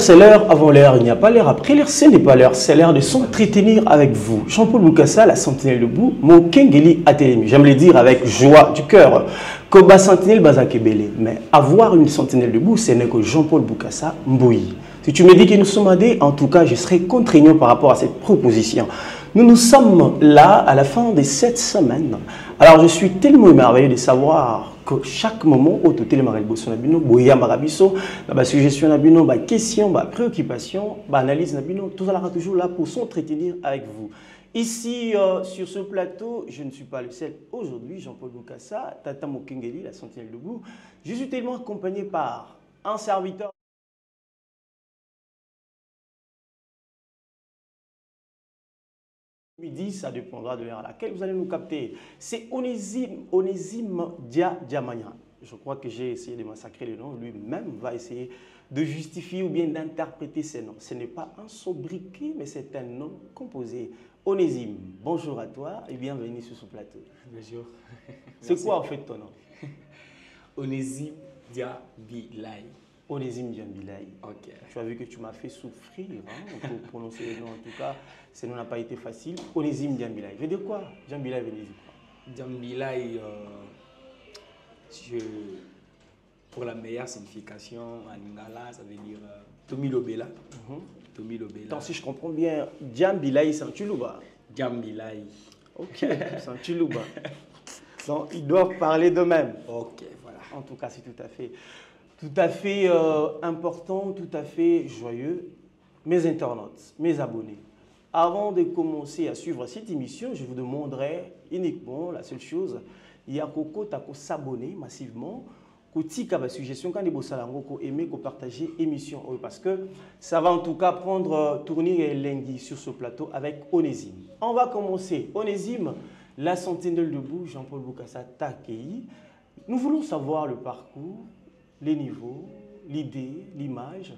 l'heure, c'est l'heure. Avant l'heure, il n'y a pas l'heure. Après l'heure, ce n'est pas l'heure. C'est l'heure de s'entretenir avec vous. Jean-Paul Boukassa, la sentinelle debout, mon Kengeli Atelemi. J'aime le dire avec joie du cœur. Koba sentinelle Bazakebele. Mais avoir une sentinelle debout, ce n'est que Jean-Paul Boukassa Mbouyi. Si tu me dis que nous sommes adés, en tout cas, je serai contraignant par rapport à cette proposition. Nous sommes là à la fin de cette semaine. Alors, je suis tellement émerveillé de savoir que chaque moment, au total, suggestion, question, préoccupation, analyse, tout ça sera toujours là pour s'entretenir avec vous. Ici, sur ce plateau, je ne suis pas le seul aujourd'hui, Jean-Paul Boukassa, Tata Mokengeli, la sentinelle debout. Je suis tellement accompagné par un serviteur. Midi, ça dépendra de l'heure à laquelle vous allez nous capter. C'est Onésime Diamania. Je crois que j'ai essayé de massacrer le nom. Lui-même va essayer de justifier ou bien d'interpréter ces noms. Ce n'est pas un sobriquet, mais c'est un nom composé. Onésime, bonjour à toi et bienvenue sur ce plateau. Bonjour. C'est quoi en fait ton nom? Onésime Diambilai. Onésime Diambilai. Ok. Tu as vu que tu m'as fait souffrir pour prononcer le nom. En tout cas, ce nom n'a pas été facile. Onésime Diambilai. Veut dire quoi? Diambilai veut dire quoi? Diambilai, pour la meilleure signification en lingala, ça veut dire Tomilobela. Tomilobela. Attends, si je comprends bien, Diambilai, c'est un Tuluba. Diambilai. Ok, c'est un Tuluba. Donc, ils doivent parler d'eux-mêmes. Ok, voilà. En tout cas, c'est tout à fait important, tout à fait joyeux. Mes internautes, mes abonnés, avant de commencer à suivre cette émission, je vous demanderai uniquement la seule chose, il y a Coco Tako s'abonner massivement, Kotika la suggestion quand vous allez aimer, partager l'émission, parce que ça va en tout cas prendre tournée lundi sur ce plateau avec Onésime. On va commencer. Onésime, la sentinelle debout, Jean-Paul Boukassa Takei. Nous voulons savoir le parcours, les niveaux, l'idée, l'image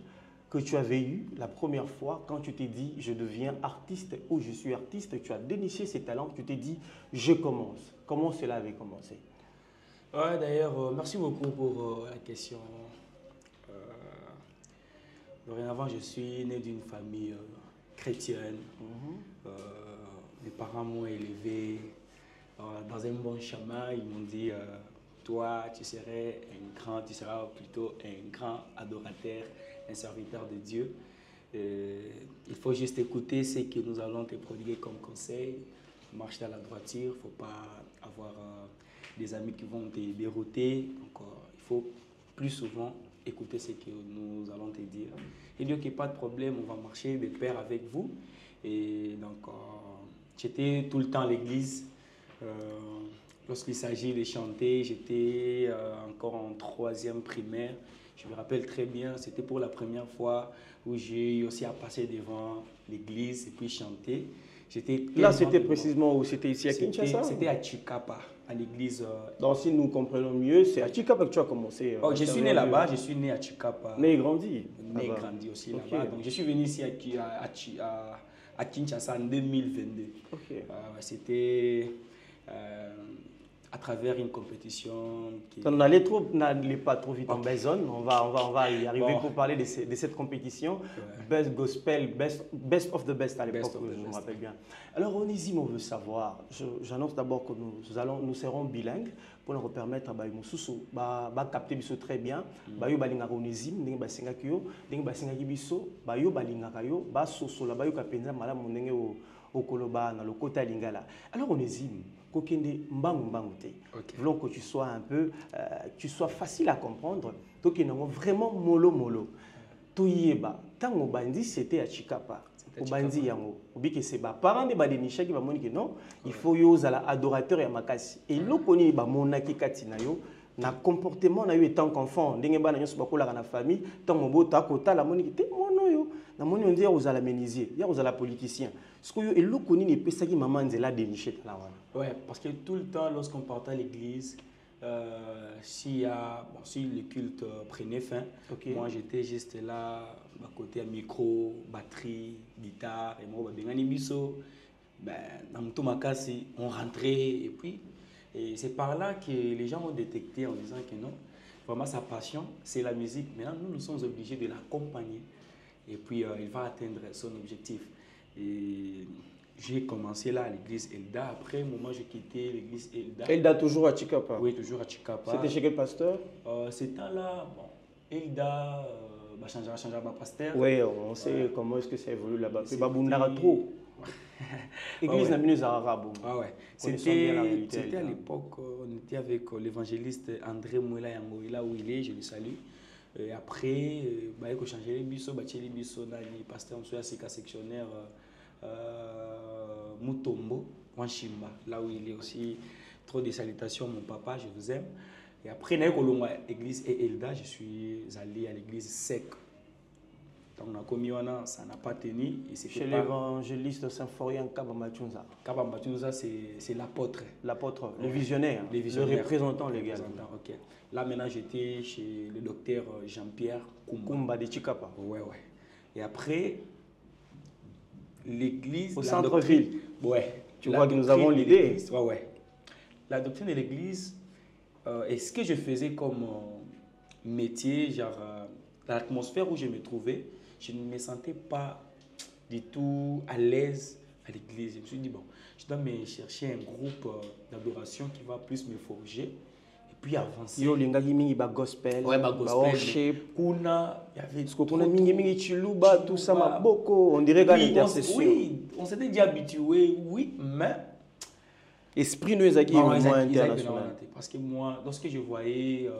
que tu avais eu la première fois quand tu t'es dit je deviens artiste ou je suis artiste, tu as déniché ces talents, tu t'es dit je commence. Comment cela avait commencé? Ouais, d'ailleurs, merci beaucoup pour la question. Dorénavant, je suis né d'une famille chrétienne. Mes parents m'ont élevé dans un bon chemin. Ils m'ont dit toi, tu seras plutôt un grand adorateur, un serviteur de Dieu. Il faut juste écouter ce que nous allons te prodiguer comme conseil. Marche dans la droiture, il ne faut pas avoir des amis qui vont te dérouter. Donc, il faut plus souvent écouter ce que nous allons te dire. Il dit qu'il n'y a pas de problème, on va marcher de pair avec vous. Et donc, j'étais tout le temps à l'église. Lorsqu'il s'agit de chanter, j'étais encore en 3e primaire. Je me rappelle très bien, c'était pour la première fois où j'ai eu aussi à passer devant l'église et puis chanter. Là, c'était précisément où? C'était ici à Kinshasa? C'était à Chikapa, à l'église. Donc, si nous comprenons mieux, c'est à Chikapa que tu as commencé. Je suis né là-bas, je suis né à Chikapa. Né et grandi? Né et grandi aussi là-bas. Donc, je suis venu ici à Kinshasa en 2022. C'était à travers une compétition. On n'allait pas trop vite en besogne. On va y arriver pour parler de cette compétition. Ouais. Best Gospel, best of the best à l'époque, je me rappelle bien. Alors, Onésime, on veut savoir. J'annonce d'abord que nous serons bilingues pour nous permettre de capter très bien. Bayo balingaka Onésime, ndenge basengaki yo, ndenge basengaki biso, bayo balingaka yo, basosola bayo kapenza malamu ndenge okoloba na lokota lingala. Alors, Onésime, voulons que tu sois un peu, tu sois facile à comprendre. Donc, il y a vraiment mollo. Toyeba, tant au bandi, c'était à Chikapa. Au bandi, yango. Oublie que c'est bas. Parents de Badenisha qui va dire que non, il faut y aller adorateur et makasi. Et l'eau connaît ba monaki katinayo. Na comportement na eu étant qu'enfant, ndenge ba na nyoso bakola na famille, tant mon beau ta kota la moniki te mono yo. Na moni on dit aux ala ménisier, ya aux ala politicien. Ce que yo et l'eau connaît ne peut ça qui maman nzela dénicher la wana. Ouais, parce que tout le temps lorsqu'on partait à l'église, si le culte prenait fin, moi j'étais juste là, à côté à micro, batterie, guitare, et moi bengani biso, dans tout makasi, on rentrait et puis c'est par là que les gens ont détecté en disant que non, vraiment sa passion c'est la musique. Maintenant nous sommes obligés de l'accompagner Et puis, il va atteindre son objectif. Et j'ai commencé là à l'église Elda. Après un moment, j'ai quitté l'église Elda. Elda toujours à Chikapa? Oui, toujours à Chikapa. C'était chez quel pasteur? Ce temps-là, bon, Elda, changera ma pasteur. Oui, on sait comment est-ce que ça évolue là-bas. C'est Babundara trop. Église Naminus Arabe. Ah ouais. C'était à l'époque, on était avec l'évangéliste André Mouela Yango, là où il est, je le salue. Et après, il a changé les bisos, les bisos, le pasteur Moussa sectionnaire Mutombo, Wanshimba, là où il est aussi. Trop de salutations, mon papa, je vous aime. Et après, dans l'église Elda, je suis allé à l'église Sec. Donc, on a commis ça n'a pas tenu. Chez l'évangéliste Saint-Florian Kabambatunza. Kabambatunza, c'est l'apôtre. L'apôtre, le visionnaire, le représentant légal. Okay. Là, maintenant, j'étais chez le docteur Jean-Pierre Kumba de Chikapa. Ouais. Et après, l'église. Au centre-ville. Ouais. Tu vois que nous avons l'idée. Ouais. La doctrine de l'église, et ce que je faisais comme métier, genre l'atmosphère où je me trouvais, je ne me sentais pas du tout à l'aise à l'église. Je me suis dit, bon, je dois me chercher un groupe d'adoration qui va plus me forger et puis avancer. Yo, l'ingagi ba gospel, ouais, ba gospel. Kuna, il y avait ce qu'on a mingi chiluba, tout ça, ma boko, on dirait qu'à l'intercession. Oui, on s'était déjà habitué, oui, mais esprit nous est moins international. Parce que moi, lorsque je voyais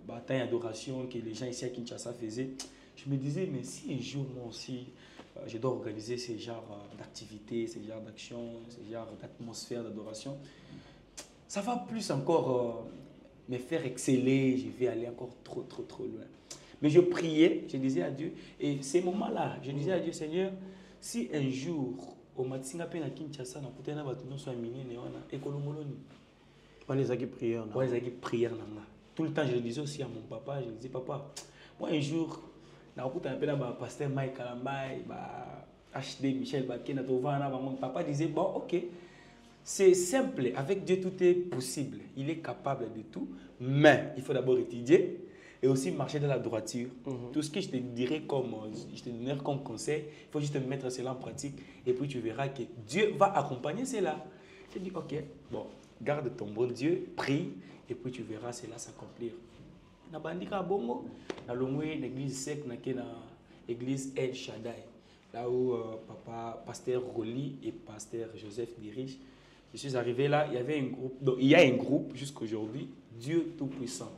bataille d'adoration que les gens ici à Kinshasa faisaient, je me disais, mais si un jour moi aussi, je dois organiser ce genre d'activités, ce genre d'actions, ce genre d'atmosphère d'adoration, ça va plus encore me faire exceller, je vais aller encore trop loin. Mais je priais, je disais à Dieu, et ces moments-là, je disais à Dieu, Seigneur, si un jour, au Matsinga Pena Kinshasa, na kutena batuno so amini ne wana ekolongoloni. On les a qui prière. On les a qui prière nanga. Tout le temps je le disais aussi à mon papa, je disais papa, moi un jour na kutana pena ba pasteur Mike Kalambai, ba HD Michel Bakena Tovana, mon papa disait bon OK. C'est simple, avec Dieu tout est possible. Il est capable de tout, mais il faut d'abord étudier et aussi marcher dans la droiture. Tout ce que je te dirais je te donnerai comme conseil, il faut juste mettre cela en pratique et puis tu verras que Dieu va accompagner cela. J'ai dit, ok, bon, garde ton bon Dieu, prie et puis tu verras cela s'accomplir. Na bandika bongo, na longwe l'église sec na l'église El Shaddai, là où papa pasteur Roli et pasteur Joseph dirigent. Je suis arrivé là, il y avait un groupe, donc il y a un groupe jusqu'aujourd'hui, Dieu Tout-Puissant.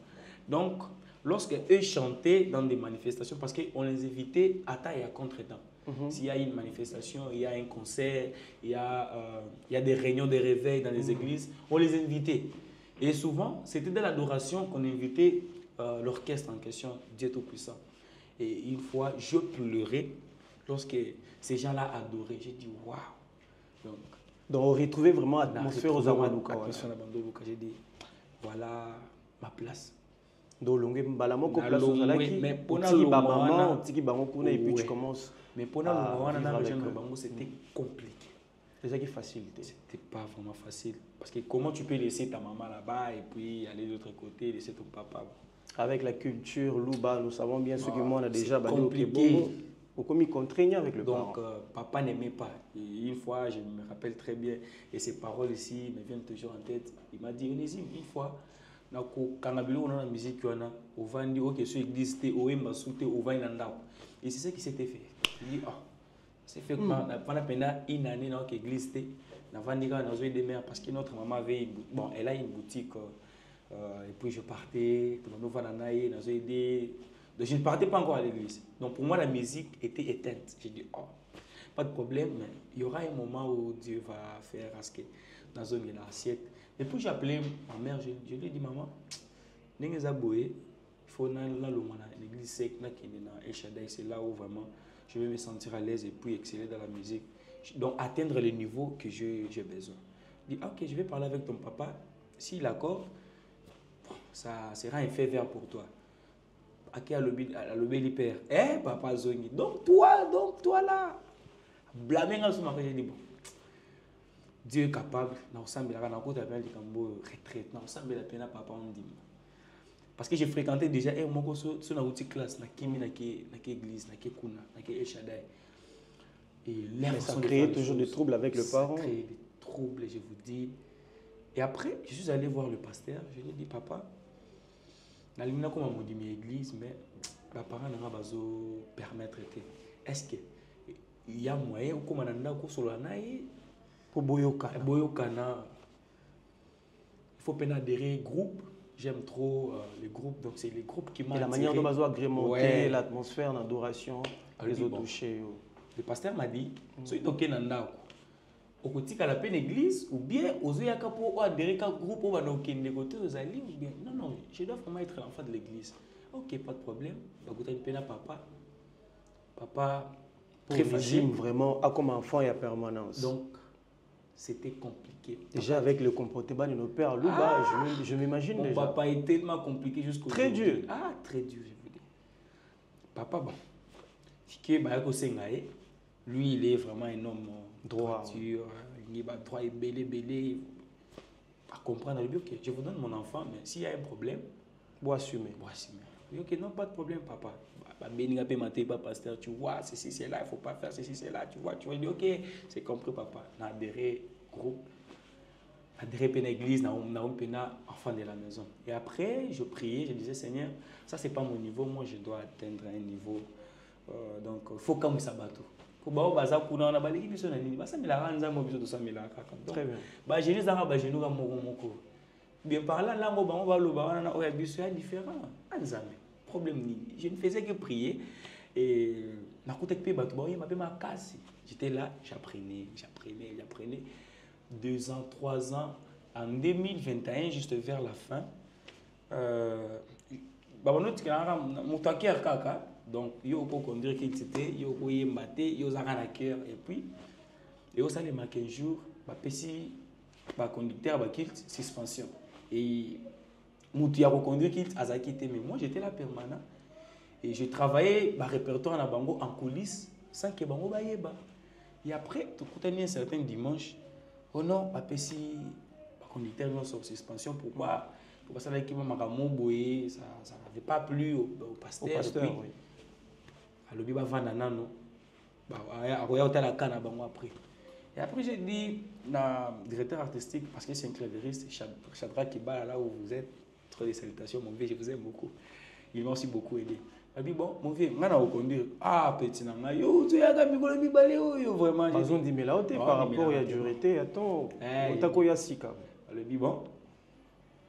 Donc, lorsque eux chantaient dans des manifestations, parce qu'on les invitait à temps et à contre-temps. S'il y a une manifestation, il y a un concert, il y a des réunions de réveil dans les églises, on les invitait. Et souvent, c'était dans l'adoration qu'on invitait l'orchestre en question, Dieu Tout-Puissant. Et une fois, je pleurais lorsque ces gens-là adoraient. J'ai dit, waouh! Donc, on retrouvait vraiment l'atmosphère aux Amadouka. J'ai dit, voilà ma place. Donc, on a place aux Alaki, et puis tu commences. Mais pour nous, c'était compliqué. C'était facile. C'était pas vraiment facile. Parce que comment tu peux laisser ta maman là-bas et puis aller de l'autre côté, laisser ton papa? Avec la culture, Louba, nous savons bien ce que moi on a déjà compliqué. Beaucoup contraignant avec le parent. Donc, papa n'aimait pas. Et une fois, je me rappelle très bien, et ces paroles ici me viennent toujours en tête. Il m'a dit, Onésime, une fois, quand on a la musique, on va dire que sur l'église, on va et c'est ça qui s'était fait. Il dit, c'est fait pendant une année dans l'église, on va dire parce que notre maman avait elle a une boutique. Et puis je partais, donc je ne partais pas encore à l'église. Donc pour moi, la musique était éteinte. J'ai dit, pas de problème, mais il y aura un moment où Dieu va faire rasquer dans une assiette. Et puis j'ai appelé ma mère, je lui ai dit, maman, il faut l'église sec, c'est là où vraiment je vais me sentir à l'aise et puis exceller dans la musique. Donc atteindre le niveau que j'ai besoin. Je dis, ok, je vais parler avec ton papa. S'il accorde, ça sera un fait vert pour toi. À l'obéli père. Papa Zongi. Donc toi là. Blâmer à ce moment, j'ai dit bon. Dieu est capable. Nous sommes là, nous avons retraite. Nous sommes là, papa on dit. Parce que j'ai fréquenté déjà, moi, sur une classe, dans l'église, dans kuna, dans El Shaddai. Mais ça crée toujours des troubles avec le parent. Ça crée des troubles, je vous dis. Et après, je suis allé voir le pasteur. Je lui ai dit, papa, je suis allé à l'église, mais les parents n'ont pas permettre. Est-ce qu'il y a moyen, comme on a dit, pour Boyokana. Il faut adhérer au groupe. J'aime trop les groupes, donc c'est les groupes qui m'ont attiré. Et la manière dont on va agrémenter l'atmosphère, l'adoration, les autres touchés. Le pasteur m'a dit, si tu es dans l'église, ou bien aux adhérer à un groupe où on côté ou bien non, non, je dois vraiment être l'enfant de l'église. Ok, pas de problème. Papa, très facile. Vraiment, comme enfant et à permanence. Donc, c'était compliqué. Déjà avec le comportement de nos pères, je m'imagine déjà. Mon papa est tellement compliqué jusqu'au très dur. Ah, très dur, je vous dis. Papa, bon. Lui, il est vraiment un homme droit. Il a droit et belé. À comprendre, ok, je vous donne mon enfant, mais s'il y a un problème, vous assumez. Ok, non, pas de problème, papa. Pasteur, tu vois, ceci, c'est là, il ne faut pas faire ceci, c'est là, tu vois, ok, c'est compris, papa. On a adhéré groupe, adhéré à l'église, on a enfant de la maison. Et après, je priais, je disais, Seigneur, ça, c'est pas mon niveau, moi, je dois atteindre un niveau. Donc, il faut qu'on s'abatte. Très bien. Bien par là, différent. Problème. Je ne faisais que prier. Et j'étais là, j'apprenais. 2 ans, 3 ans. En 2021, juste vers la fin, donc, il y a conduire qu'il était, il y a maté, il y a un cœur. Et puis, il y a 15 jours, le conducteur a suspension. Et il y a conduire qu'il était, mais moi j'étais là permanent. Et je travaillais le répertoire en coulisses sans que Bango Bayeba. Et après, tout un certain dimanche, oh non, le conducteur est en suspension. Pourquoi? Parce que ça n'avait pas plu au pasteur. Oui. Et après, j'ai dit au directeur artistique, parce que c'est un clavieriste, Chadra Kiba, là où vous êtes, trop de salutations, mon vieux, je vous aime beaucoup. Il m'a aussi beaucoup aidé. Il m'a dit, bon, mon vieux, je vais conduire. Ah, petit, tu as vraiment. Ils ont dit, mais là, par rapport à la durée, attends, on t'a quoi sika. Il m'a dit, bon,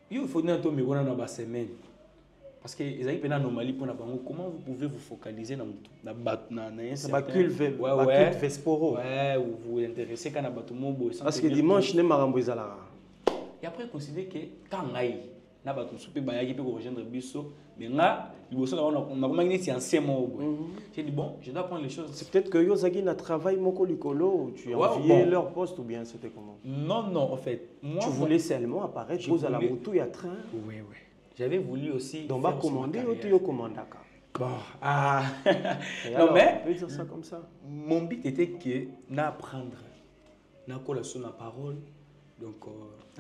il faut que tu dans la semaine. Parce que les amis anomalie pour comment vous pouvez vous focaliser dans un certain vesporo. Ouais, ou vous intéressez quand vous parce que dimanche n'est pas rambo. Et après considérer que quand na batu soupe bayaki pe rejoindre biso mais nga liboso on a comment c'est ancien mot. J'ai dit bon, je dois prendre les choses. C'est peut-être que Yozagi n'a travaillé moko likolo, tu enviais leur poste ou bien c'était comment? Non, en fait, moi tu voulais seulement apparaître aux à la moto et à train. Oui. J'avais voulu aussi. Donc, va commander ou tu commandes. Bon, non, mais. On peut dire ça comme ça. Mon but était que n'apprendre, n'apprendre la parole. Donc,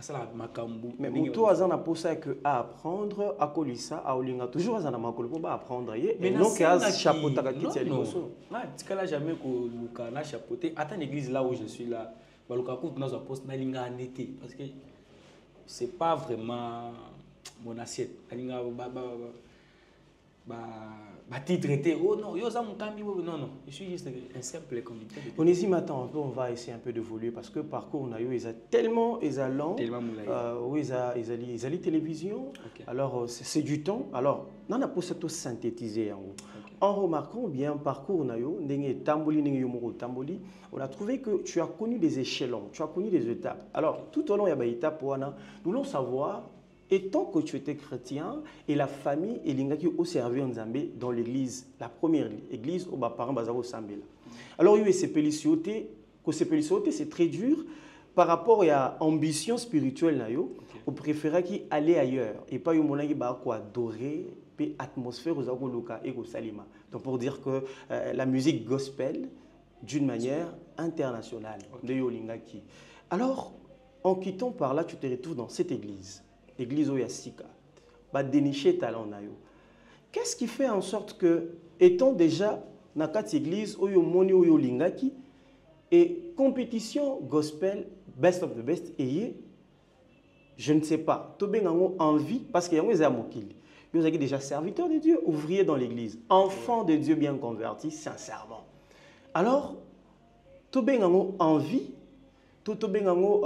ça la makambu. Mais moto azana pour ça que à apprendre, à colissa, à olinga toujours azana makolo pour apprendre. Mais non qu'à chapeauter à quitter les choses. Ah, tu n'as jamais que Luka n'a chapeauté. Attends l'église là où je suis là. Luka compte dans un poste na linga en été parce que c'est pas vraiment mon assiette. Titre était oh non, non, je suis juste un simple conducteur. On hésite maintenant, on va essayer un peu d'évoluer parce que parcours on a eu tellement exalant. Oui, ils allaient télévision. Okay. Alors c'est du temps. Alors on a pour ça tout synthétiser en haut. Okay. En remarquant bien parcours on a eu tamboli, on a trouvé que tu as connu des échelons, tu as connu des étapes. Alors tout au long il y a des étapes nous voulons savoir. Et tant que tu étais chrétien et la famille et l'ingaki au servi en Zambie dans l'église, la première église où mes parents bazaro Sambela. Alors il y a ces péliciotés, c'est très dur par rapport à l'ambition spirituelle nayo, on préférait qu'il aller ailleurs et pas yomonaki ba quoi adorer puis atmosphère aux agoloka et au salima. Donc pour dire que la musique gospel d'une manière internationale de Yolingaki. Alors en quittant par là, tu te retrouves dans cette église. L'église Oyasika. ba dénicher talent na yo. Qu'est-ce qui fait en sorte que étant déjà na kati église oyo moni oyo lingaki et compétition gospel best of the best et je ne sais pas, to bengango envie parce que yango eza mokili. Vous avez déjà serviteur de Dieu, ouvrier dans l'église, enfant de Dieu bien converti, sincèrement. Alors, to bengango envie, to bengango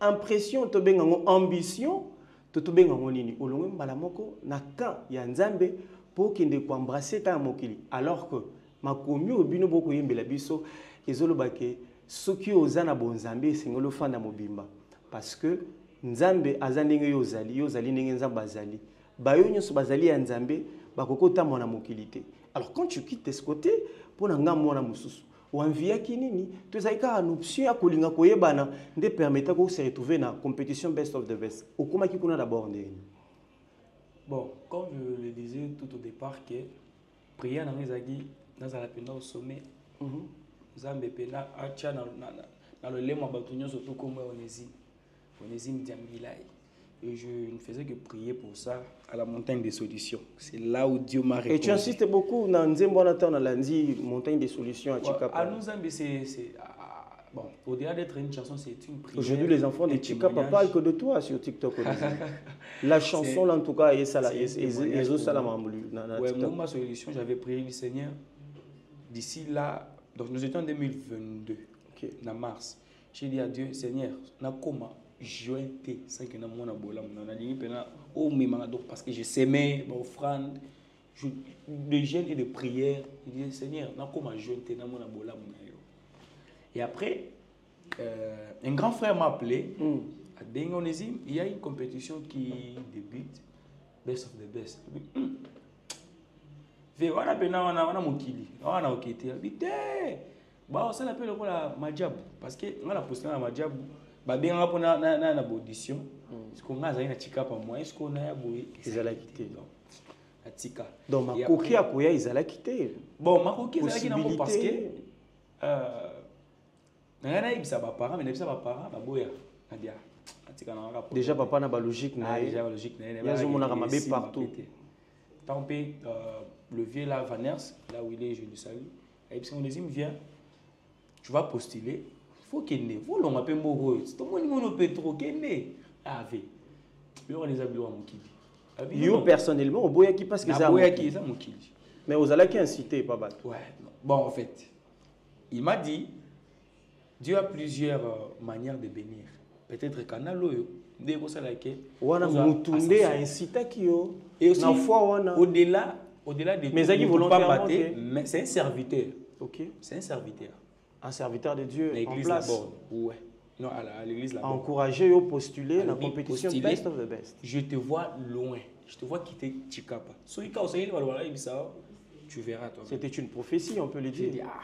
impression, to bengango ambition, to bengango nini. Olongwe mbala moko na kan ya nzambe pour kende ko embrasser ta mokili. Alors que makomi obino boko yembela biso ezolo bake soki ozana bonzambe singolo fanda mobimba parce que nzambe azandenge yozali ndenge nzambe azali. Bayo nyonso bazali ya nzambe bakokota mona mokilité. Alors quand tu quittes ce côté pour nga mona mususu wanvia kinini tu zaika une option ya kolinga koyebana nde permettre ko se retrouver na compétition best of the best. Okoma ki kuna d'abord ndeni. Bon, comme je le disais tout au départ que prière dans les agis dans la pena au sommet. Nzambe pena acha na le lema batunyo surtout comme Onésime Diambilai. Et je ne faisais que prier pour ça à la montagne des solutions. C'est là où Dieu m'a répondu. Et tu insistes beaucoup dans Nzembonata, dans la montagne des solutions à Chikapa. À nous, c'est bon, au-delà d'être une chanson, c'est une prière. Aujourd'hui, les enfants de Chikapa parlent que de toi sur TikTok. La chanson, là, en tout cas, et ça, les autres, ça, la ouais, moi, ma solution, j'avais prié du Seigneur d'ici là. Donc, nous étions en 2022, en mars. J'ai dit à Dieu, Seigneur, nakoma. Jointé, c'est que nous avons parce que je s'aimais, mon frère, de jeûne et de prière. Il dit Seigneur, comment jointé, et après, un grand frère m'a appelé. À Bengonésime, il y a une compétition qui débute, best of the best. On a mon kili, on a okité. Bah, ça l'appelle la Majab parce que on a la posture à Majab. Bah bien on a na audition. Est-ce qu'on a zaina tika pa moi? Est-ce qu'on a boy izala quitté la tika. Donc ma koki akoya izala quitté. Bon ma koki izala quitté parce que na ibisa ba parents mais na ibisa ba parents ba boya nadia. Déjà papa na ba logique na déjà logique na. Il y a zo mona mabe partout. Tant pis le vieux là Vaners là où il est je le salue. Et puis on les vient. Tu vas postuler. Faut qu'il ne faut l'on appelle Moro. C'est ton mon pétro qu'il ne avait. On les a bien mon yo personnellement au boya qui parce que ça boya qui ça mon kili. Mais aux ala qui incité pas battre. Ouais. Bon en fait, il m'a dit Dieu a plusieurs manières de bénir. Peut-être canalo de ko sala ke wana mutunde a incité qui yo et aussi au-delà de mais ça qui volontairement mais c'est un serviteur. OK. C'est un serviteur. Un serviteur de Dieu en place. Ouais. Non, à l'église là-bas. Encourager au postuler dans la compétition best of the best. Je te vois loin. Je te vois quitter Chikapa. Tu verras toi. C'était une prophétie, on peut le dire. Dit, ah.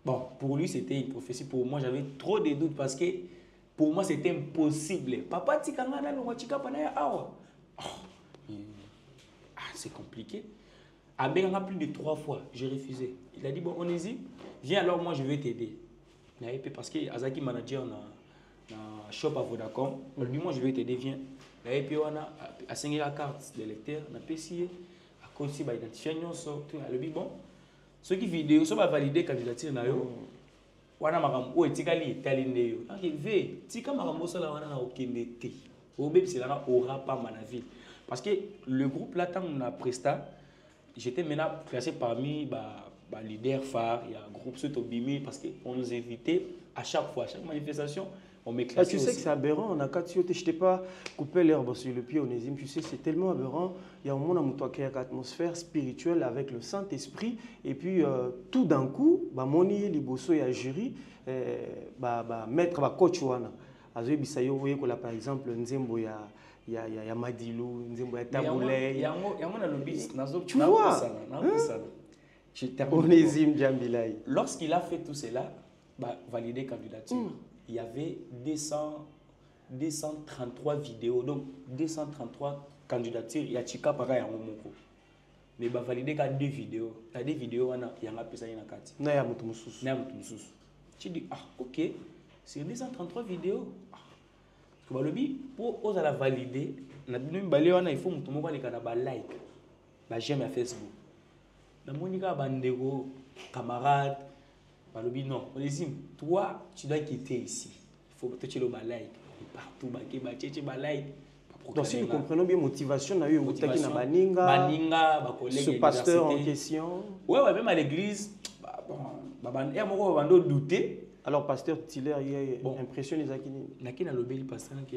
Bon, pour lui c'était une prophétie. Pour moi, j'avais trop de doutes parce que pour moi c'était impossible. Papa Tikangana no Chikapa na awa. C'est compliqué. Abenganga plus de 3 fois, j'ai refusé. Il a dit bon, on hésite. Viens alors, moi je vais t'aider. Parce que Azaki manager na shop à Vodacom. Il dit moi je vais t'aider, viens. La EP on a signé la carte de lecteur, on a payé à cause si ba identifier nous tout. Le dit bon, ceux qui vidéo sont pas valider candidature na yo. Wana makambo o etikali etaline yo. Arrivé, tika makambo ça là wana na okende te. Au bébé c'est là aura pas manaville. Parce que le groupe là tant on a presta, j'étais maintenant classé parmi leader phare, il y a un groupe Sotobimi parce qu'on nous invitait à chaque fois, à chaque manifestation, on m'éclatait. Tu sais que c'est aberrant, on a qu'à je t'ai pas coupé l'herbe sur le pied Onésime, tu sais, c'est tellement aberrant. Il y a un moment où il y a une atmosphère spirituelle avec le Saint-Esprit, et puis tout d'un coup, Moni, Liboso et jury, maître, coach, par exemple, Nzembo, il y a Madilou, Nzembo, il y a Taboulé. Il y a un lobby, tu vois? Onésime Diambilai. Lorsqu'il a fait tout cela, validé candidature, il y avait 233 vidéos, donc 233 candidatures. Il y a Chika pareil à Momoko. Mais validé qu'à 2 vidéos. Il y a des vidéos, il y a un peu ça, il y a un kati. Il y a un peu ça. Tu dis, ah, ok, c'est 233 vidéos. Pour la valider, il faut que tu aies like, j'aime à Facebook. La monica bandego, camarade, non. Toi, tu dois quitter ici. Il faut que tu aies like. Partout, like. Donc si nous comprenons bien motivation, on a eu ce pasteur en question. Ouais, même à l'église, il y a un douter. Alors pasteur Tiller, il y a impression les akini. Naki na lobeli pasteur que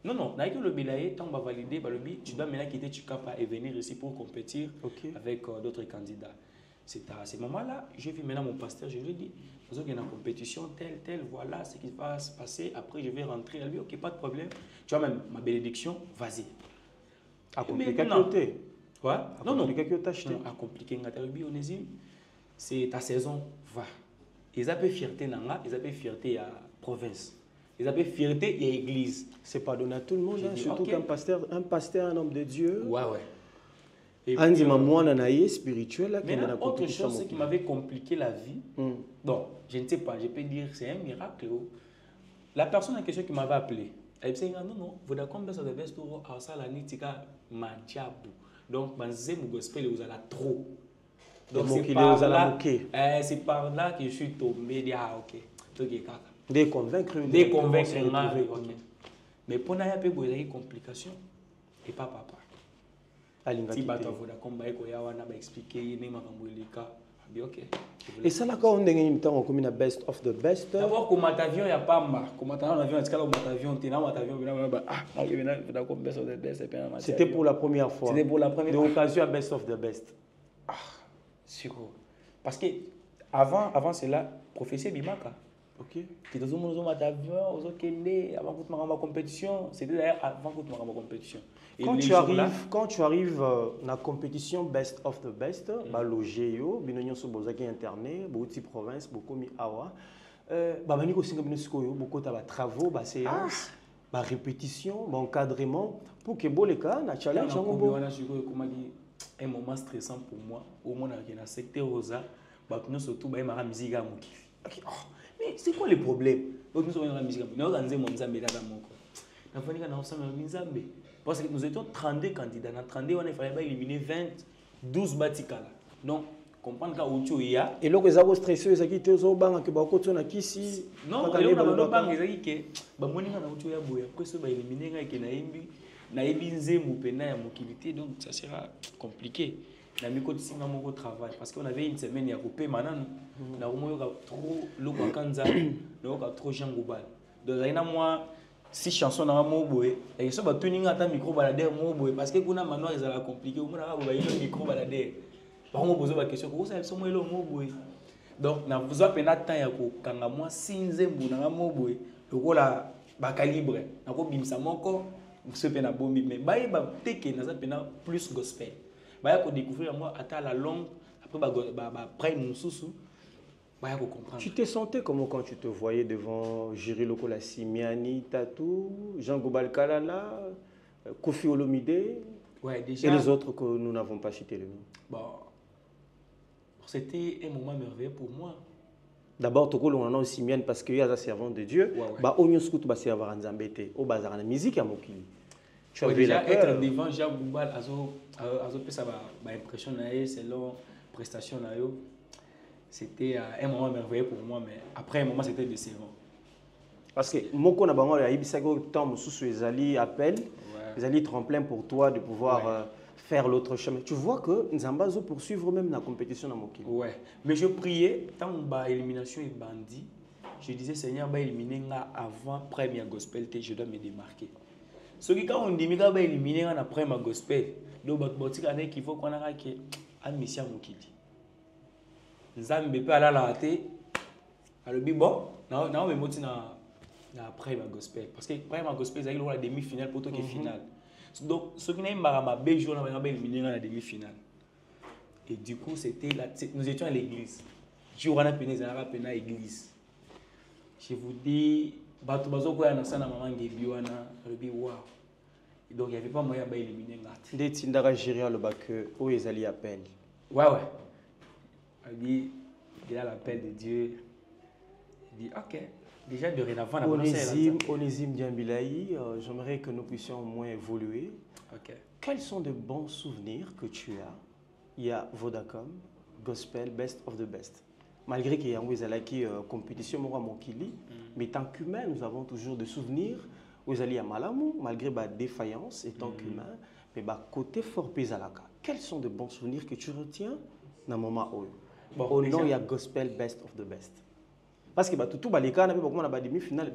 non, naki lobelaye tant va valider tu dois maintenant quitter Chukapa et venir ici pour compétir avec d'autres candidats. C'est à ce moment-là, j'ai vu maintenant mon pasteur, je lui ai dit vous avez une compétition telle, voilà ce qui va se passer, après je vais rentrer. Elle lui dit OK, pas de problème. Tu vois même ma bénédiction, vas-y. À compliquer côté. Quoi? Non, à compliquer ngatarubi onésime. C'est ta saison va. Ils ont fierté nanga, ils ont fierté à province. Ils ont fierté à l'église. C'est pas donné à tout le monde, hein, surtout qu'un pasteur, un homme de Dieu. Ouais. Andy Mamoine anaïe spirituel. Mais autre chose qui m'avait compliqué la vie. Donc, je ne sais pas, je peux dire c'est un miracle. La personne en question qui m'avait appelé, elle me dit non, vous avez combien de best tour à ça la nitika majabu. Donc, banzé mon gospel vous allez trop. Donc c'est par là que je suis tombé de ok. Des convaincre. Ok. Mais pour n'a pas de complications et pas papa. Si bato voda komba eko ya wana ba expliquer ne makambolika. OK. Et ça là quand on est temps comme une best of the best. D'abord comme avion ya pas ma. Comme avion est-ce comme avion t'es dans avion best of the best. C'était pour la première fois. C'était pour la première fois. L'occasion à best of the best. Sûr. Parce que avant cela, professeur Bimaka. OK. Qui dans un avion, aux kende avant que tu ma compétition, c'était d'ailleurs avant que tu ma compétition. Quand tu arrives dans la compétition best of the best, bah loger yo, binonyo so bozaki internet, beaucoup province, beaucoup mi awa. Bah bani ko singa binosko yo, beaucoup ta travaux, bah séance, bah répétition, bah encadrement pour que boleka na challenge en bo. Un moment stressant pour moi, au moins dans le secteur rosa, bah nous surtout bah ma musique à moki. Mais c'est quoi le problème? Donc nous sommes dans la musique, nous avons organisé mon Nzambe là dans mon corps. Nous avons fait ensemble Nzambe parce que nous étions 32 candidats. Dans 32, il fallait éliminer 12 batikala. Donc comprendre qu'à Ocho il y a. Et là que ça vous stressé, ça qui te zo bang que ba koto na kisi. Non, il y a no bang ça qui que ba moninga na Ocho ya boya. Après ça ba éliminer nga na yebi nzembo pena ya mokilité, donc ça sera compliqué. Na miko tsinga moko travail parce qu'on avait une semaine ya coupé mananu. Na romo yo trop loko kanza, loko trop jangobal. Donc là ina moi 6 chansons na mo boye et so ba tuninga ata micro balader mo boye parce que kuna manoir ezala compliqué o mona ba yelo micro balader. Ba mo poser ba question ko ça so mo elo mo boye. Donc na vous apena temps ya ko kanga moi sinzembo na mo boye loko la ba calibre na ko bimsa moko ce pena bombi mais ba teke na za pena plus gospel. Bah ya ko découvrir moi à la longue après après mon sousou bah ya ko comprendre. Tu te sentais comment quand tu te voyais devant Jiri Lokola Simiani, Tatou, Jean Gobal Kalala, Kofi Olomide déjà, et les autres que nous n'avons pas cités le nom. Bon, c'était un moment merveilleux pour moi. D'abord, tu as un Simiani parce qu'il y a un servant de Dieu. Bah on y scout ba servant Nzambete au bazar la musique à Mokili. Tu as déjà être devant Jean Gobal azo ça va impression selon prestation na yo. C'était un moment merveilleux pour moi, mais après un moment c'était décevant. Parce que moko na bango ya ibisako temps mususu ezali appel, ezali tremplin pour toi de pouvoir faire l'autre chemin. Tu vois que Nzamba zo poursuivre même la compétition dans Mokili. Ouais, mais je priais tant ba élimination et bandit, je disais Seigneur ba éliminer nga avant première gospel je dois me démarquer. Ce qui quand on dit ba éliminer nga na première gospel, donc ba botika na qu'il faut qu'on a que à mission Mokili. Nzambe pe ala la té alobi bon na me moti na après ma gospel parce que après ma gospel ça il la demi-finale pour toi qui finale. Donc ce qui n'a pas ma belle jour na éliminé la demi-finale. Et du coup c'était nous étions à l'église. Jour on a peine à pena église. Je vous dis bato bazo ko na sana maman ngebi wana alobi waouh. Donc il y avait pas moyen ba éliminer ngat. Ndeti ndaka gérer le bac o ezali appel. Ouais. Il a l'appel de Dieu. Il dit, ok, Déjà, dorénavant, Onésime Diambilaye, j'aimerais que nous puissions au moins évoluer. Ok. Quels sont de bons souvenirs que tu as? Il y a Vodacom, Gospel, Best of the Best. Malgré qu'il y a une compétition, mais tant qu'humain, nous avons toujours des souvenirs. Vous allez à Malamou, malgré la défaillance, et tant qu'humain, mais côté fort Pézalaka. Quels sont de bons souvenirs que tu retiens dans le moment où? Bon, au nom, il y a Gospel, Best of the Best. Parce que tout les cas, on a des demi-finales,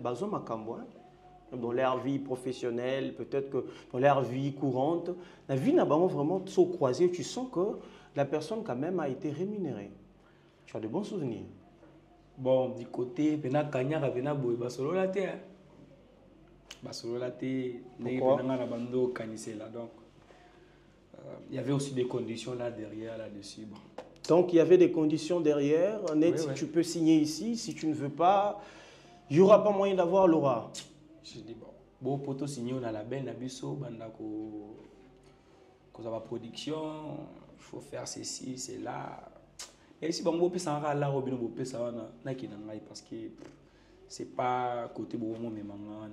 dans leur vie professionnelle, peut-être que dans leur vie courante, la vie n'a pas vraiment croisé. Tu sens que la personne quand même a été rémunérée. Tu as de bons souvenirs. Bon, du côté, il y a il y avait aussi des conditions là derrière, là-dessus. Bon. Donc, il y avait des conditions derrière. Net, si tu peux signer ici, si tu ne veux pas, il n'y aura pas moyen d'avoir l'aura. Je dis, bon, pour signer, on a la belle Nabiso, Bandako, la production, il faut faire ceci, c'est là. Et si on peut s'en aller là, on peut s'en aller parce que c'est pas côté bon moment, mais maman.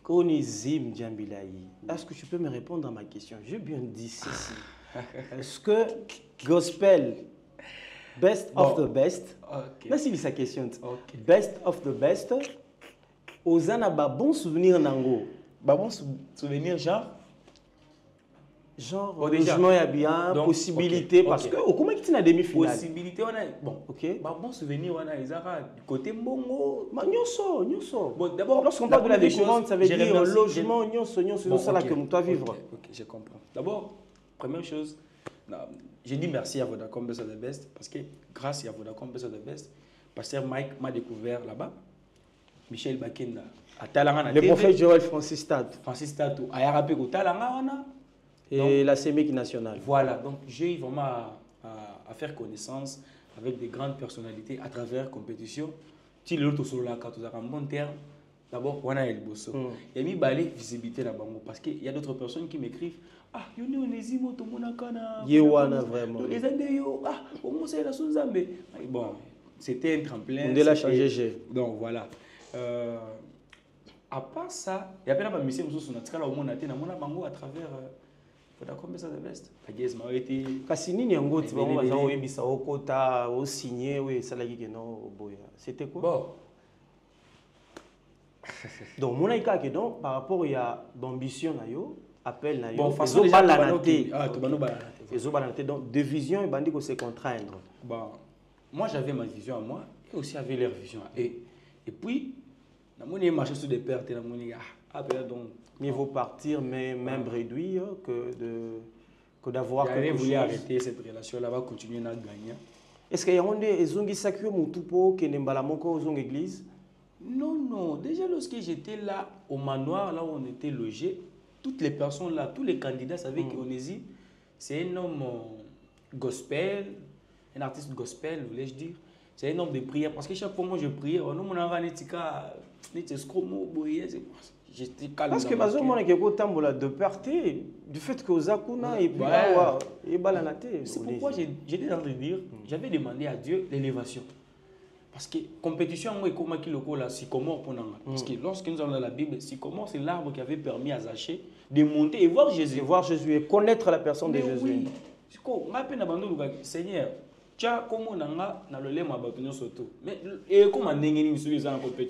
Onésime Diambilaye, est-ce que tu peux me répondre à ma question? J'ai bien dit ceci. Est-ce que Gospel, Best of the Best, merci sa question. Best of the Best, aux anaba bon souvenir nango. Bon souvenir genre logement y a bien donc, possibilité parce que comment tu as demi-finale possibilité on a bon bon souvenir on a ils côté mbongo nyonso bon d'abord lorsqu'on parle de la vie courante ça veut dire logement nyonso c'est ça là que tu dois vivre. OK, je comprends. D'abord première chose j'ai dit merci à Vodacom Best of the Best parce que grâce à Vodacom Best of the Best pasteur Mike m'a découvert là-bas. Michel Bakenda le prophète Joël Francis Tatou a rappelé que Talanga et donc, la CEMIC nationale. Voilà, donc j'ai eu vraiment à faire connaissance avec des grandes personnalités à travers la compétition. Si l'autre sur la carte, vous avez un bon terme. D'abord, on a el bosso. Il y a mis balai visibilité là-bas parce qu'il y a d'autres personnes qui m'écrivent ah, yo ne onésimo to monakana. Yewana vraiment. Les andeyo ah, au moins c'est la Sunzambe. Bon, c'était un tremplin. On l'a changé. Donc voilà. À part ça, il y a pas de mission sur notre scala au monde à travers Vodacom Best of the Best. Agez m'a été Cassini ni ngo ti bango baza oyebisa okota o signer we salaki ke non boya. C'était quoi? Bon. Donc mon aïka que donc par rapport à l'ambition na yo, appel na yo. Bon façon déjà balanate. Ah to bano balanate. Ils ont balanate donc de vision et bandi ko se contraindre. Bon. Moi j'avais ma vision à moi et aussi avait leur vision et puis na moni marché sur des pertes na moni donc mieux vaut partir, mais même réduit que d'avoir quelque chose. Voulu arrêter cette relation-là, va continuer à gagner. Est-ce qu'il y a des gens qui s'accueillent mon toupo qui n'aiment pas la monco aux églises? Non. Déjà, lorsque j'étais là, au manoir, là où on était logé, toutes les personnes là, tous les candidats savaient qu'Onésime, c'est un homme gospel, un artiste gospel, voulais-je dire. C'est un homme de prière. Parce que chaque fois que je priais, on m'a dit j'étais calme. Parce que de perte du fait que Zakuna et Balanate. C'est pourquoi j'étais en train de dire, j'avais demandé à Dieu l'élévation. Parce que compétition, moi, comment qu'il le la sycomore pour nous. Parce que lorsque nous avons dans la Bible, sycomore, c'est l'arbre qui avait permis à Zaché de monter et voir Jésus. Et voir Jésus et connaître la personne de Jésus. Oui. Seigneur,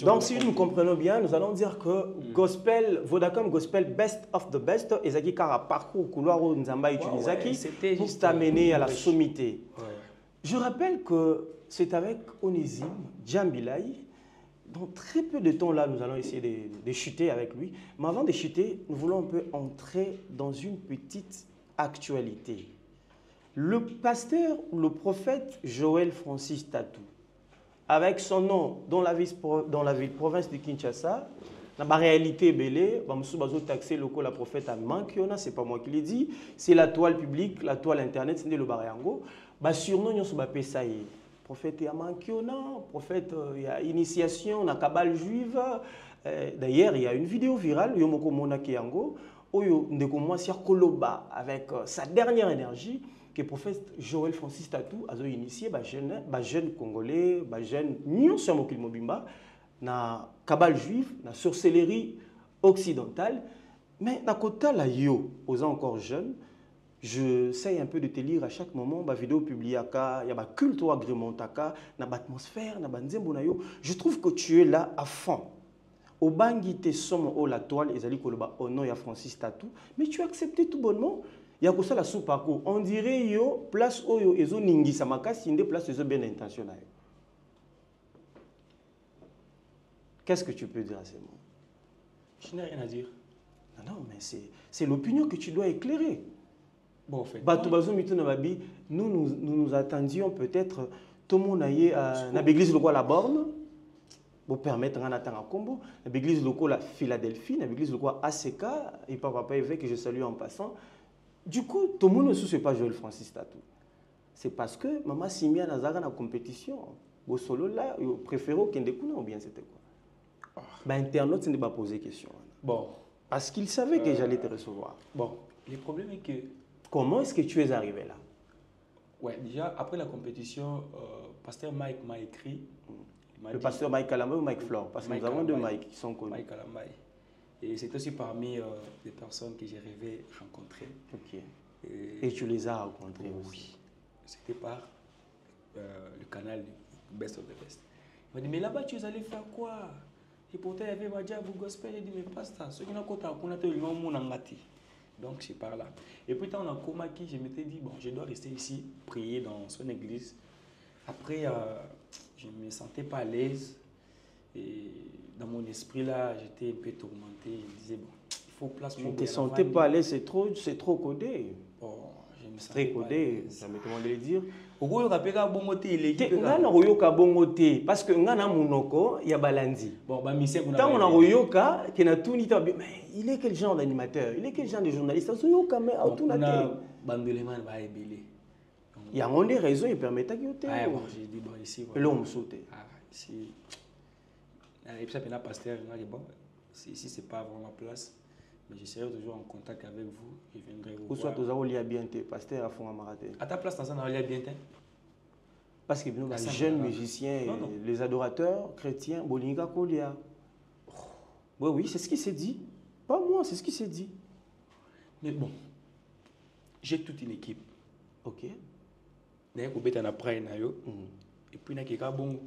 donc si nous comprenons bien, nous allons dire que Gospel, Vodacom Gospel Best of the Best, Ezaki Kara parcours couloir où Nzamba utilisé pour t'amener à la sommité. Je rappelle que c'est avec Onésime Diambilaye. Dans très peu de temps là, nous allons essayer de chuter avec lui. Mais avant de chuter, nous voulons un peu entrer dans une petite actualité. Le pasteur, le prophète Joël Francis Tatou, avec son nom dans la ville province de Kinshasa, dans la réalité belé, taxé le la prophète à Mankiona, c'est pas moi qui l'ai dit, c'est la toile publique, la toile internet, c'est le Bariango. Surnom nous sommes Pessaï. Prophète à Mankiona, prophète il y a initiation, la cabale juive. D'ailleurs, il y a une vidéo virale, Yomoko Mona Kiango, où Ndeko Mwassia Koloba avec sa dernière énergie. Que le prophète Joël Francis Tatou a initié les jeunes Congolais, les jeunes Nyon Mokil Mobimba, na cabale juive, na sorcellerie occidentale. Mais na kota la yo, aux encore jeunes, j'essaie un peu de te lire à chaque moment, ma vidéo publiée, il y a ma culture agrémentaka, na atmosphère, na nzembo na yo. Je trouve que tu es là à fond. Au bangi te somme au la toile, ezali koloba au nom ya Francis Tatou, mais tu as accepté tout bonnement. Il y a que ça la soupako. On dirait yo place oyo ezo ningisa makasi inde place ezo bien intentionnel. Qu'est-ce que tu peux dire à ces mots? Je n'ai rien à dire. Non, mais c'est l'opinion que tu dois éclairer. Bon, en fait. Nous attendions peut-être tout le monde aille à l'église de la Borne pour permettre un atteint à combo. L'église de la Philadelphie, l'église de la ACK, et papa évêque que je salue en passant. Du coup, tout le monde ne soucie pas Joël Francis Tatou. C'est parce que maman Simia Nazara dans la compétition. Au solo là, il préfère aucun découvert ou bien c'était quoi? Ben, internaute, ne pas poser question. Bon. Parce qu'il savait que j'allais te recevoir. Bon, le problème est que... Comment est-ce que tu es arrivé là? Ouais, déjà, après la compétition, pasteur Mike m'a écrit. Le pasteur Mike Kalambay ou Mike Flore? Parce que nous avons deux Mike qui sont connus. Mike Kalambay. Et c'est aussi parmi les personnes que j'ai rêvé rencontrer. Ok. Et tu les as rencontrés aussi? Oui. C'était par le canal Best of the Best. Il m'a dit, mais là-bas, tu es allé faire quoi? Et pourtant, il y avait Wadjabou Gospel. J'ai dit, mais pasteur, ceux qui n'ont pas de donc, c'est par là. Et puis, quand on a Komaki, je m'étais dit, bon, je dois rester ici, prier dans son église. Après, je ne me sentais pas à l'aise. Et dans mon esprit, là, j'étais un peu tourmenté. Je me disais, bon, il faut place pour... Tu ne te sentais pas à l'aise, c'est trop codé. Bon, je me sentais très codé, ça me demande de le dire. Parce que ngana munoko ya balandi. Bon, bah mise quand on a royoka qui na tout ni mais il est quel genre d'animateur, il est quel genre de journaliste, ça yoka mais tout na te. Bandeleman va ébélé. Il y a mon des raisons il permet à yote. Ah bon, j'ai dit bon ici. L'homme sauté. Ah ici. Et puis ça pena pasteur, on a dit bon, ici c'est pas vraiment ma place. Mais je serai toujours en contact avec vous. Je viendrai vous voir. Ou soit vous avez lié bien, pasteur à fond à marathon. À ta place, dans un lié bien. Parce que nous, les jeunes musiciens, les adorateurs chrétiens, Bolinga Kolia. Oui, oui, c'est ce qui s'est dit. Pas moi, c'est ce qui s'est dit. Mais bon, j'ai toute une équipe. Ok. Et puis, il y a bon.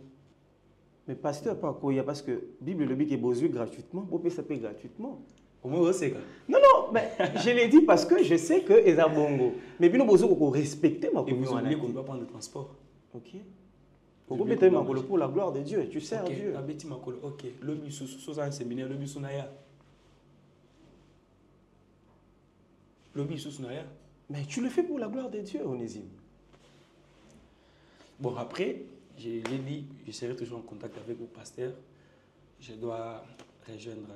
Mais pasteur, pas quoi, parce que la Bible le dit que besoin gratuitement, vous pouvez s'appeler gratuitement. Non, non, mais je l'ai dit parce que je sais que c'est un bongo. Mais bien, nous devons respecter ma communauté. Et vous oubliez qu'on ne doit pas prendre le transport. Ok. Pour la gloire de Dieu, tu sers Dieu. Ok. Le but sous un séminaire, le but sous Naya. Le but sous Naya. Mais tu le fais pour la gloire de Dieu, Onésime. Bon, après, j'ai dit, je serai toujours en contact avec vos pasteurs. Je dois rejoindre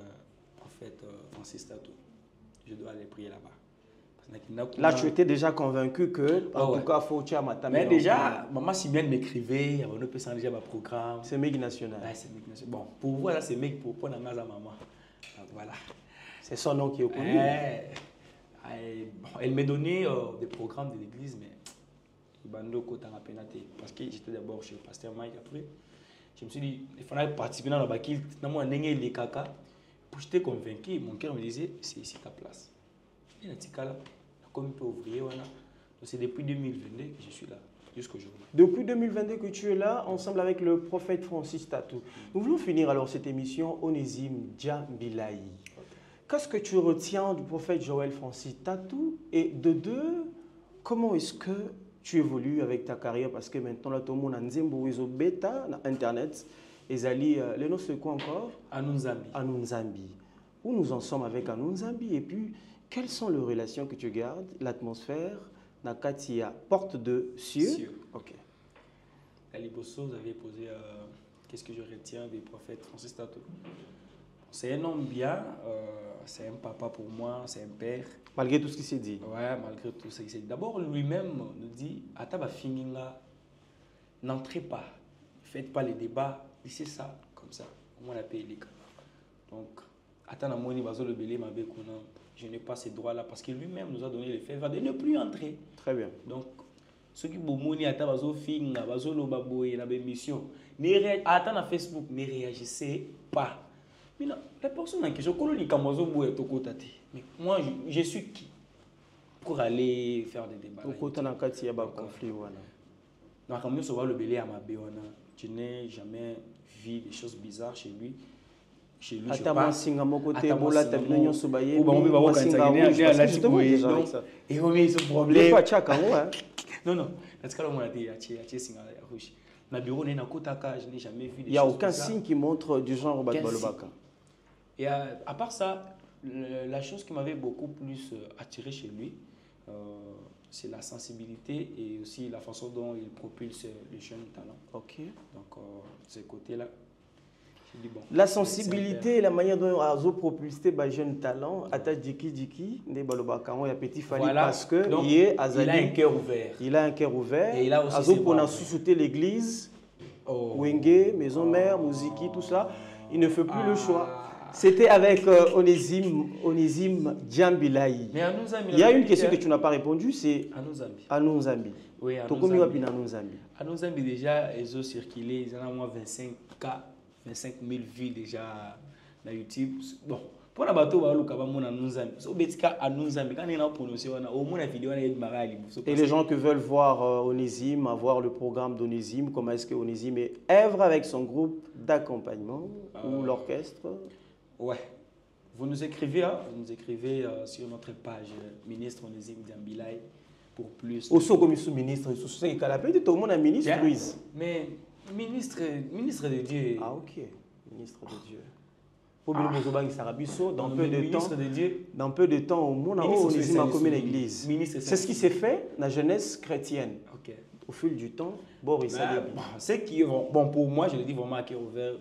prophète Francis Tatou. Je dois aller prier là-bas. Là, tu étais déjà convaincu que, en tout cas, il faut que tu aies ma table. Mais déjà, maman Simiane m'écrivait, on peut s'en déjà ma programme. C'est Meg National. Ouais, c'est Meg National. Bon, pour vous, là, c'est Meg pour prendre la maman. Donc, voilà. C'est son nom qui est connu. Elle m'a donné des programmes de l'église, mais parce que j'étais d'abord chez le pasteur Mike. Après, je me suis dit, il fallait participer dans la bakil. J'étais convaincu, mon cœur me disait, c'est ici ta place. Et là, comme un peu ouvrier, c'est depuis 2022 que je suis là, jusqu'aujourd'hui. Depuis 2022 que tu es là, ensemble avec le prophète Francis Tatou. Nous voulons finir alors cette émission, Onésime Djambilaï. Qu'est-ce que tu retiens du prophète Joël Francis Tatou? Et de deux, comment est-ce que tu évolues avec ta carrière? Parce que maintenant, là, tout le monde a Nzembo, bêta, Internet. Et Ali, les noms, c'est quoi encore? Anunzambi. Anunzambi. Où nous en sommes avec Anunzambi? Et puis, quelles sont les relations que tu gardes? L'atmosphère, Nakatia, porte de cieux. Ok. Ali Bosso, vous avez posé qu'est-ce que je retiens des prophètes Francis Tatou? C'est un homme bien, c'est un papa pour moi, c'est un père. Malgré tout ce qui s'est dit. Ouais, malgré tout ce qui s'est dit. D'abord, lui-même nous dit, Ataba Fininga, n'entrez pas, faites pas les débats. C'est ça, comme ça. On a payé les cas. Donc, je n'ai pas ces droits-là parce que lui-même nous a donné les faits de ne plus entrer. Très bien. Donc, ceux qui bomoni ata bazo finga bazo loba boye na émission ata na Facebook ne réagissez pas. Mais non, la personne en question koloni kamazo boye to kotati. Mais moi je suis qui pour aller faire des débats. Au côté na kati ya ba conflit voilà. Na kamyo so ba le belé à ma béona. Je n'ai jamais vu des choses bizarres chez lui. Chez lui, je passe. Et on met ce problème. Non, non. Il n'y a aucun signe qui montre du genre Balobaka. Et à part ça, la chose qui m'avait beaucoup plus attiré chez lui, c'est la sensibilité et aussi la façon dont il propulse les jeunes talents. Ok. Donc, de ce côté-là. Bon, la sensibilité et la manière dont Azo propulsé les jeunes talents, Ata Diki, ne Balobaka, il y a petit Fali parce que il a un cœur ouvert. Il a un cœur ouvert. Et il a aussi Azo pour sous-souter l'église, Wenge, Maison Mère, Mouziki, tout ça. Il ne fait plus le choix. C'était avec Onésime Djambilaï. Il y a une question que tu n'as pas répondu, c'est Anunzambi. Oui, Anunzambi déjà, ils ont circulé, ils ont moins 25 000 vues déjà sur YouTube. Bon, pour la bateau, et les gens qui veulent voir Onésime, avoir le programme d'Onésime, comment est-ce que Onésime œuvre avec son groupe d'accompagnement ou l'orchestre? Ouais. Vous nous écrivez sur notre page ministre Onésime Djambilaï pour plus. Aussi comme ministre, tout le monde a ministre, Louise. Mais ministre de Dieu. Ah ok, ministre de Dieu. Dans peu de temps, au monde Onésime a commis l'église. C'est ce qui s'est fait dans la jeunesse chrétienne. Okay. Au fil du temps, c'est qui bon pour moi, je le dis vraiment qui est ouvert.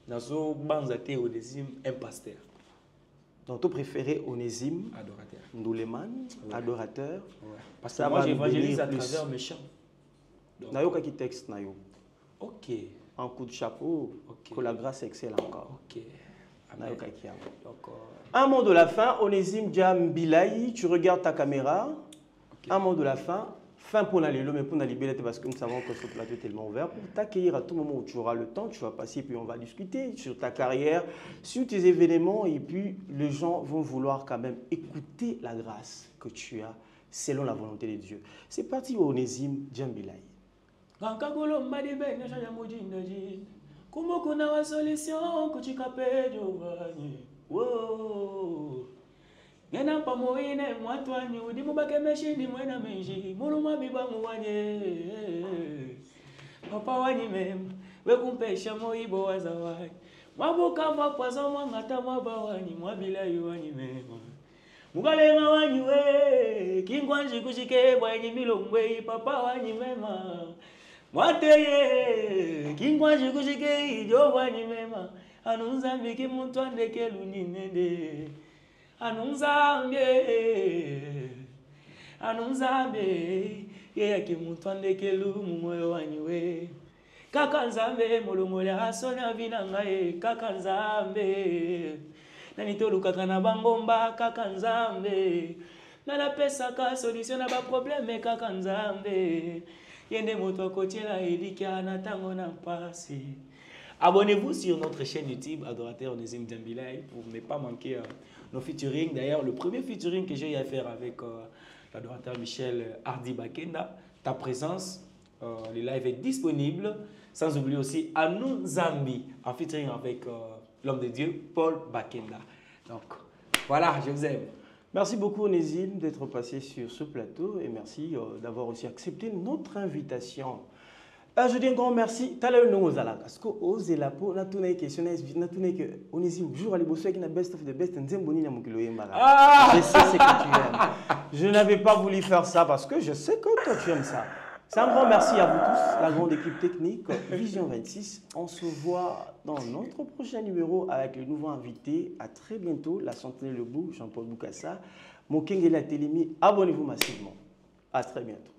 Dans ce banzaté Onésime, un pasteur. Donc, tu préfères Onésime, adorateur. Ndouleman, adorateur. Ouais. Parce que moi, j'évangélise à travers mes chants. Nayoka qui texte Nayo. Ok. Un coup de chapeau, que la grâce excelle encore. Ok. Nayoka qui a. Un mot de la fin, Onésime Djambilaï, tu regardes ta caméra. Okay. Un mot de la fin. Fin pour la mais pour la libérer parce que nous savons que ce plateau est tellement ouvert pour t'accueillir à tout moment où tu auras le temps, tu vas passer et puis on va discuter sur ta carrière, sur tes événements et puis les gens vont vouloir quand même écouter la grâce que tu as selon la volonté de Dieu. C'est parti Onésime Djambilaï. Ngena pamoine mwatwanyi udimu bake meshindi mwena menji muluma bibangu wanye papa wanyi mema wekumpesha moibo wazawai mwabuka mwapaza mwangata mwabawanyi mwabilayi wanyi mema mugalema wanyi we kingwanji kushike bwanyi milongwe papa wanyi mema mwateye kingwanji kushike ijo wanyi mema anunzambi kimuntu andekelu ninende Anunzambe ye kimuntu andekelu mu moyo wanyiwe kaka nzambe molongole asonya vinanga ye kaka nzambe nanitoluka kana bangomba kaka nzambe nana pesa ka solution na ba problème kaka nzambe yende moto akotiela elikia na tango na pasi. Abonnez-vous sur notre chaîne YouTube Adorateur Onésime Djambilaï pour ne pas manquer nos featuring. D'ailleurs, le premier featuring que j'ai eu à faire avec l'adorateur Michel Hardy Bakenda, ta présence, le live est disponible. Sans oublier aussi Anunzambi en featuring avec l'homme de Dieu, Paul Bakenda. Donc, voilà, je vous aime. Merci beaucoup Onésime d'être passé sur ce plateau et merci d'avoir aussi accepté notre invitation. Je dis un grand merci. Tout à l'heure, nous allons parce que oser la peau, na tuna question, na tuna que Onésime jour aller bosser avec na best of the best, nzemboni na mukilo yembara. Je sais ce que tu aimes. Je n'avais pas voulu faire ça parce que je sais que toi tu aimes ça. C'est un grand merci à vous tous, la grande équipe technique Vision 26. On se voit dans notre prochain numéro avec le nouveau invité. À très bientôt, la Sentinelle Lebou, Jean-Paul Boukassa, Mokengela Télémi. Abonnez-vous massivement. À très bientôt.